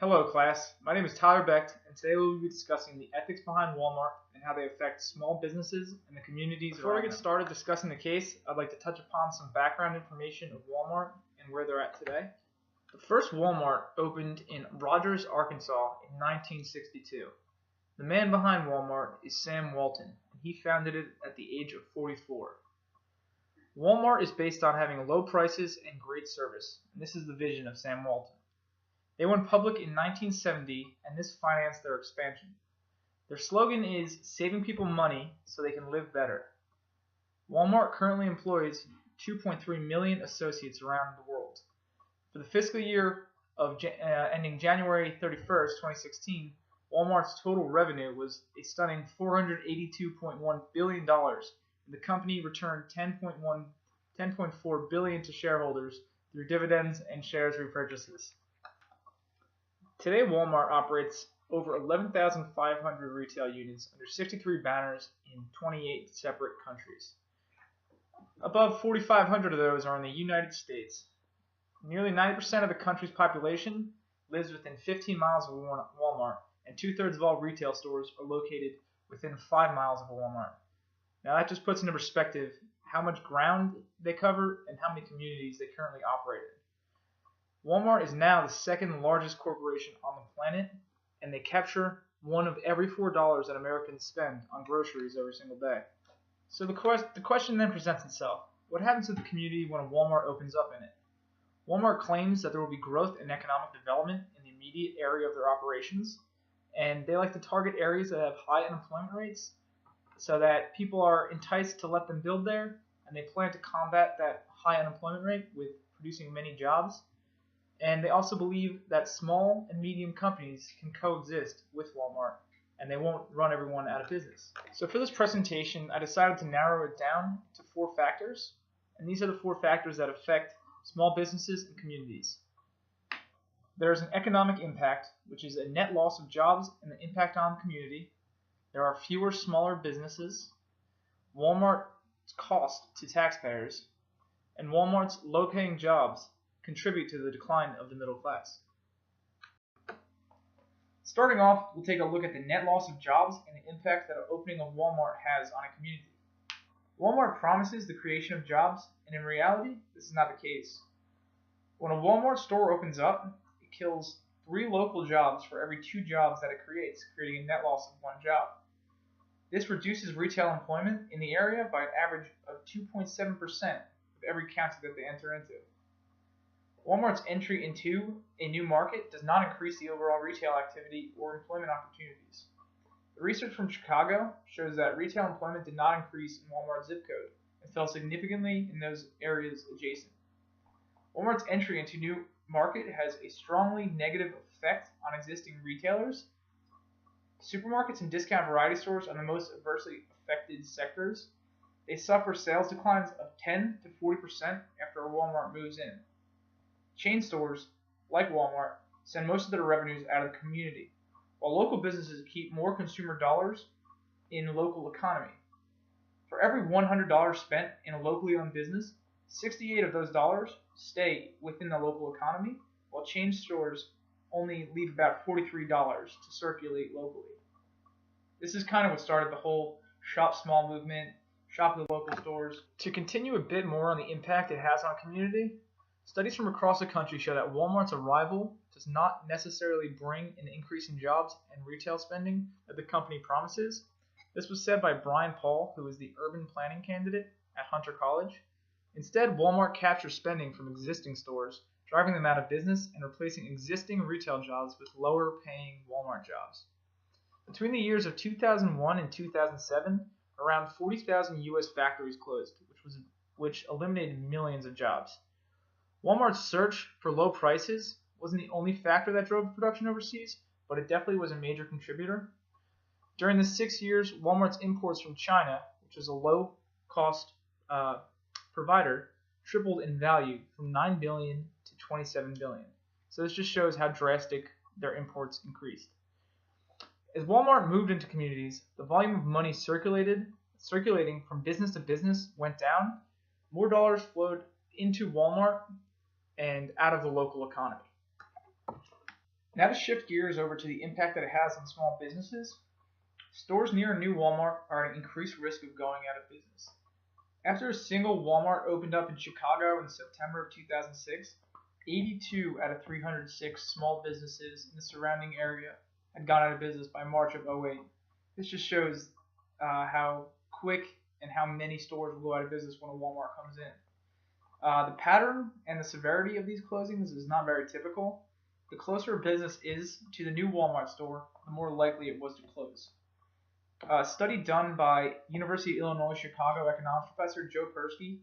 Hello class, my name is Tyler Becht, and today we will be discussing the ethics behind Walmart and how they affect small businesses and the communities around them. Before we get started discussing the case, I'd like to touch upon some background information of Walmart and where they're at today. The first Walmart opened in Rogers, Arkansas in 1962. The man behind Walmart is Sam Walton, and he founded it at the age of 44. Walmart is based on having low prices and great service, and this is the vision of Sam Walton. They went public in 1970, and this financed their expansion. Their slogan is saving people money so they can live better. Walmart currently employs 2.3 million associates around the world. For the fiscal year ending January 31st, 2016, Walmart's total revenue was a stunning $482.1 billion, and the company returned $10.4 billion to shareholders through dividends and shares repurchases. Today, Walmart operates over 11,500 retail units under 63 banners in 28 separate countries. Above 4,500 of those are in the United States. Nearly 90% of the country's population lives within 15 miles of Walmart, and 2/3 of all retail stores are located within 5 miles of a Walmart. Now that just puts into perspective how much ground they cover and how many communities they currently operate in. Walmart is now the second largest corporation on the planet, and they capture one of every $4 that Americans spend on groceries every single day. So the question then presents itself. What happens to the community when a Walmart opens up in it? Walmart claims that there will be growth and economic development in the immediate area of their operations, and they like to target areas that have high unemployment rates so that people are enticed to let them build there, and they plan to combat that high unemployment rate with producing many jobs. And they also believe that small and medium companies can coexist with Walmart, and they won't run everyone out of business. So for this presentation, I decided to narrow it down to 4 factors, and these are the 4 factors that affect small businesses and communities. There is an economic impact, which is a net loss of jobs and the impact on the community. There are fewer smaller businesses, Walmart's cost to taxpayers, and Walmart's low-paying jobs contribute to the decline of the middle class. Starting off, we'll take a look at the net loss of jobs and the impact that an opening of Walmart has on a community. Walmart promises the creation of jobs, and in reality, this is not the case. When a Walmart store opens up, it kills 3 local jobs for every 2 jobs that it creates, creating a net loss of 1 job. This reduces retail employment in the area by an average of 2.7% of every county that they enter into. Walmart's entry into a new market does not increase the overall retail activity or employment opportunities. The research from Chicago shows that retail employment did not increase in Walmart's zip code and fell significantly in those areas adjacent. Walmart's entry into new market has a strongly negative effect on existing retailers. Supermarkets and discount variety stores are the most adversely affected sectors. They suffer sales declines of 10 to 40% after a Walmart moves in. Chain stores, like Walmart, send most of their revenues out of the community, while local businesses keep more consumer dollars in the local economy. For every $100 spent in a locally owned business, 68 of those dollars stay within the local economy, while chain stores only leave about $43 to circulate locally. This is kind of what started the whole shop small movement, shop at the local stores. To continue a bit more on the impact it has on a community, studies from across the country show that Walmart's arrival does not necessarily bring an increase in jobs and retail spending that the company promises. This was said by Brian Paul, who is the urban planning candidate at Hunter College. Instead, Walmart captures spending from existing stores, driving them out of business and replacing existing retail jobs with lower-paying Walmart jobs. Between the years of 2001 and 2007, around 40,000 U.S. factories closed, which eliminated millions of jobs. Walmart's search for low prices wasn't the only factor that drove production overseas, but it definitely was a major contributor. During the 6 years, Walmart's imports from China, which is a low-cost provider, tripled in value from $9 billion to $27 billion. So this just shows how drastic their imports increased. As Walmart moved into communities, the volume of money circulating from business to business went down. More dollars flowed into Walmart and out of the local economy. Now to shift gears over to the impact that it has on small businesses, stores near a new Walmart are at increased risk of going out of business. After a single Walmart opened up in Chicago in September of 2006, 82 out of 306 small businesses in the surrounding area had gone out of business by March of '08. This just shows how quick and how many stores will go out of business when a Walmart comes in. The pattern and the severity of these closings is not very typical. The closer a business is to the new Walmart store, the more likely it was to close. A study done by University of Illinois Chicago economics professor Joe Persky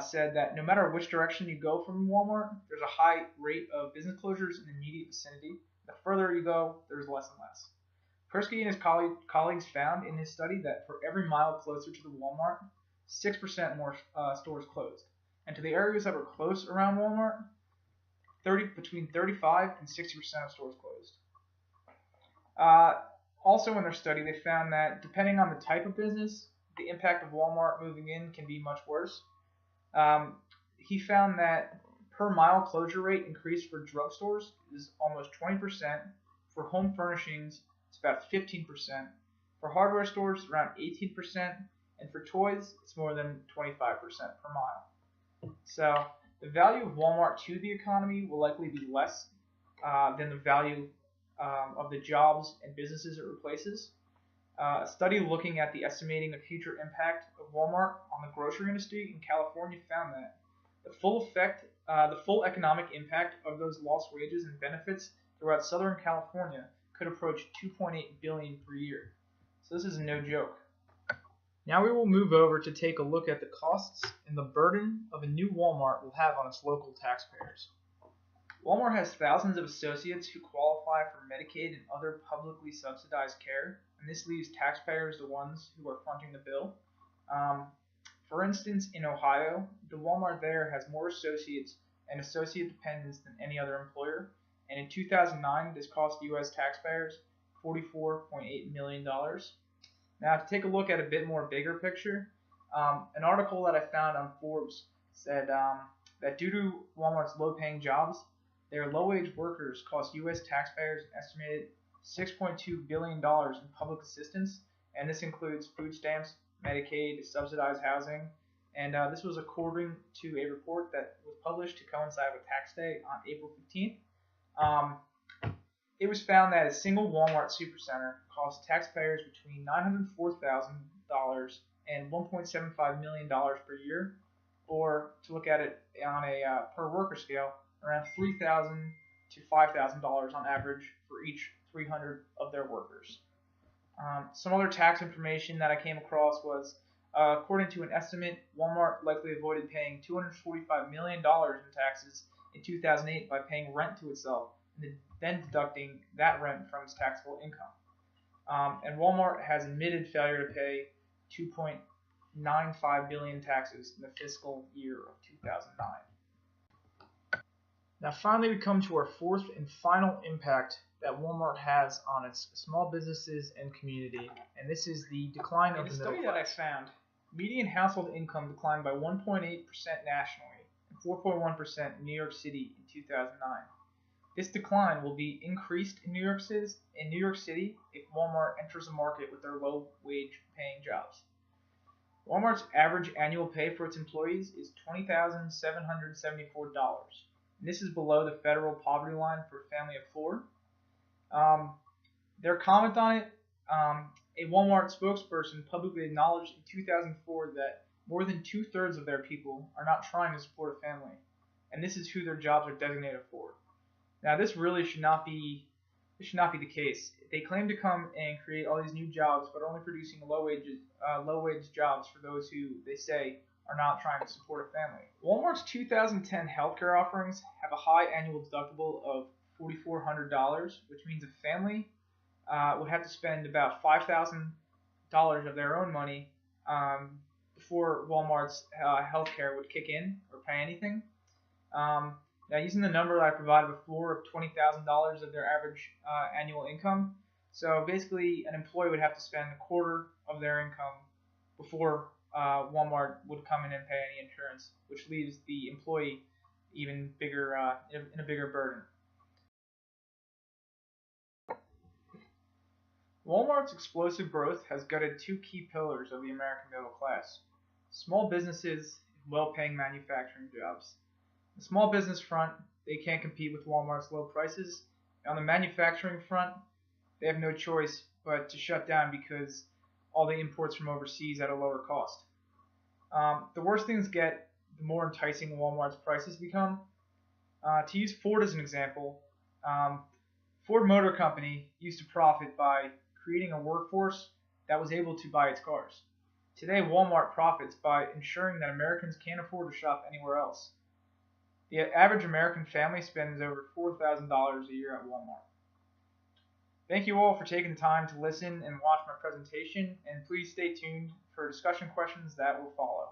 said that no matter which direction you go from Walmart, there's a high rate of business closures in the immediate vicinity. The further you go, there's less and less. Persky and his colleagues found in his study that for every mile closer to the Walmart, 6% more stores closed. And to the areas that were close around Walmart, between 35 and 60% of stores closed. Also in their study, they found that depending on the type of business, the impact of Walmart moving in can be much worse. He found that per mile closure rate increase for drugstores is almost 20%. For home furnishings, it's about 15%. For hardware stores, around 18%. And for toys, it's more than 25% per mile. So the value of Walmart to the economy will likely be less than the value of the jobs and businesses it replaces. A study looking at the estimating of future impact of Walmart on the grocery industry in California found that the full economic impact of those lost wages and benefits throughout Southern California could approach $2.8 billion per year. So this is no joke. Now we will move over to take a look at the costs and the burden of a new Walmart will have on its local taxpayers. Walmart has thousands of associates who qualify for Medicaid and other publicly subsidized care, and this leaves taxpayers the ones who are fronting the bill. For instance, in Ohio, the Walmart there has more associates and associate dependents than any other employer, and in 2009 this cost U.S. taxpayers $44.8 million. Now to take a look at a bit more bigger picture, an article that I found on Forbes said that due to Walmart's low-paying jobs, their low-wage workers cost U.S. taxpayers an estimated $6.2 billion in public assistance, and this includes food stamps, Medicaid, subsidized housing, and this was according to a report that was published to coincide with tax day on April 15th. It was found that a single Walmart supercenter costs taxpayers between $904,000 and $1.75 million per year, or to look at it on a per worker scale, around $3,000 to $5,000 on average for each 300 of their workers. Some other tax information that I came across was, according to an estimate, Walmart likely avoided paying $245 million in taxes in 2008 by paying rent to itself and then deducting that rent from its taxable income. And Walmart has admitted failure to pay $2.95 billion taxes in the fiscal year of 2009. Now finally we come to our fourth and final impact that Walmart has on its small businesses and community, and this is the decline of the middle class. In a study that I found, median household income declined by 1.8% nationally and 4.1% in New York City in 2009. This decline will be increased in New York City if Walmart enters the market with their low-wage paying jobs. Walmart's average annual pay for its employees is $20,774. This is below the federal poverty line for a family of four. Their comment on it, a Walmart spokesperson publicly acknowledged in 2004 that more than 2/3 of their people are not trying to support a family, and this is who their jobs are designated for. Now, this really should not be the case. They claim to come and create all these new jobs, but are only producing low wage jobs for those who they say are not trying to support a family. Walmart's 2010 healthcare offerings have a high annual deductible of $4,400, which means a family would have to spend about $5,000 of their own money before Walmart's healthcare would kick in or pay anything. Now, using the number that I provided before of $20,000 of their average annual income, so basically an employee would have to spend a quarter of their income before Walmart would come in and pay any insurance, which leaves the employee even bigger in a bigger burden. Walmart's explosive growth has gutted two key pillars of the American middle class: small businesses and well-paying manufacturing jobs. The small business front, they can't compete with Walmart's low prices. On the manufacturing front, they have no choice but to shut down because all the imports from overseas at a lower cost. The worse things get, the more enticing Walmart's prices become. To use Ford as an example, um, Ford Motor Company used to profit by creating a workforce that was able to buy its cars. Today, Walmart profits by ensuring that Americans can't afford to shop anywhere else. The average American family spends over $4,000 a year at Walmart. Thank you all for taking the time to listen and watch my presentation, and please stay tuned for discussion questions that will follow.